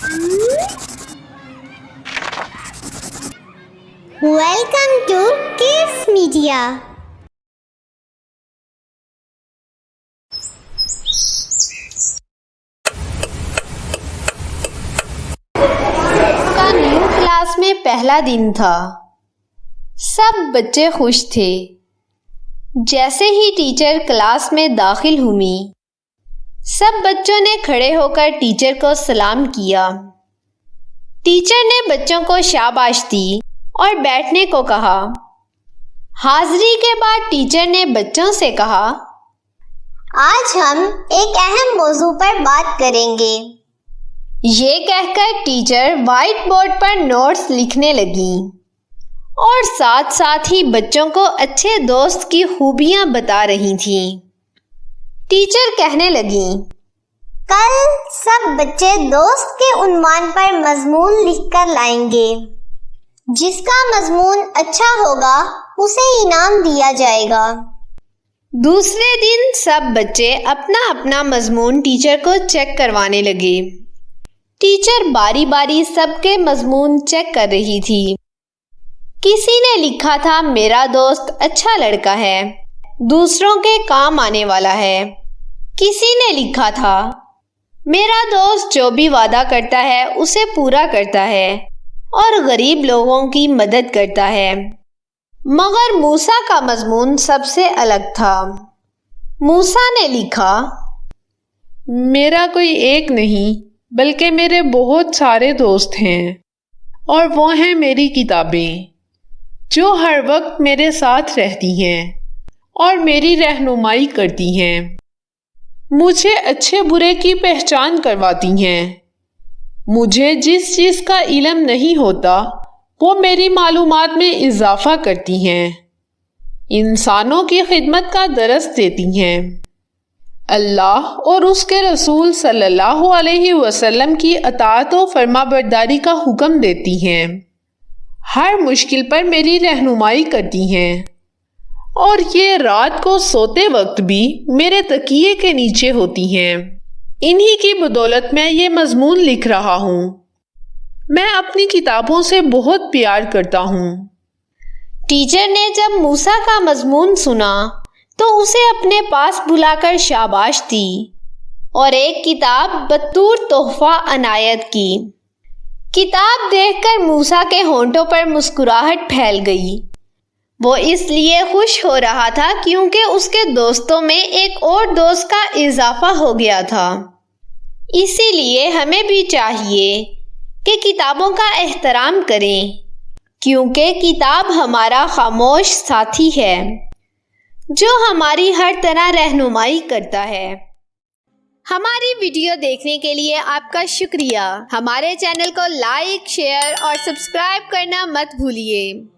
Welcome to Kids Media. का new class में पहला दिन था। सब बच्चे खुश थे। जैसे ही टीचर क्लास में दाखिल हुई, सब बच्चों ने खड़े होकर टीचर को सलाम किया। टीचर ने बच्चों को शाबाश दी और बैठने को कहा। हाजिरी के बाद टीचर ने बच्चों से कहा, आज हम एक अहम मौजू पर बात करेंगे। ये कहकर टीचर व्हाइट बोर्ड पर नोट्स लिखने लगी और साथ साथ ही बच्चों को अच्छे दोस्त की खूबियां बता रही थी। टीचर कहने लगी, कल सब बच्चे दोस्त के उन्वान पर मजमून लिखकर लाएंगे। जिसका मजमून अच्छा होगा उसे इनाम दिया जाएगा। दूसरे दिन सब बच्चे अपना अपना मजमून टीचर को चेक करवाने लगे। टीचर बारी बारी सबके मजमून चेक कर रही थी। किसी ने लिखा था, मेरा दोस्त अच्छा लड़का है, दूसरों के काम आने वाला है। किसी ने लिखा था, मेरा दोस्त जो भी वादा करता है उसे पूरा करता है और गरीब लोगों की मदद करता है। मगर मूसा का मजमून सबसे अलग था। मूसा ने लिखा, मेरा कोई एक नहीं बल्कि मेरे बहुत सारे दोस्त हैं और वो हैं मेरी किताबें जो हर वक्त मेरे साथ रहती हैं और मेरी रहनुमाई करती हैं, मुझे अच्छे बुरे की पहचान करवाती हैं। मुझे जिस चीज़ का इल्म नहीं होता वो मेरी मालूमात में इजाफा करती हैं, इंसानों की खिदमत का दरस देती हैं, अल्लाह और उसके रसूल सल्लल्लाहु अलैहि वसल्लम की अताअत व फरमाबरदारी का हुक्म देती हैं, हर मुश्किल पर मेरी रहनुमाई करती हैं और ये रात को सोते वक्त भी मेरे तकिए के नीचे होती हैं। इन्हीं की बदौलत मैं ये मजमून लिख रहा हूँ। मैं अपनी किताबों से बहुत प्यार करता हूँ। टीचर ने जब मूसा का मजमून सुना तो उसे अपने पास बुलाकर शाबाश दी और एक किताब बतूर तोहफा अनायत की। किताब देखकर मूसा के होंठों पर मुस्कुराहट फैल गई। वो इसलिए खुश हो रहा था क्योंकि उसके दोस्तों में एक और दोस्त का इजाफा हो गया था। इसीलिए हमें भी चाहिए कि किताबों का एहतराम करें, क्योंकि किताब हमारा खामोश साथी है जो हमारी हर तरह रहनुमाई करता है। हमारी वीडियो देखने के लिए आपका शुक्रिया। हमारे चैनल को लाइक, शेयर और सब्सक्राइब करना मत भूलिए।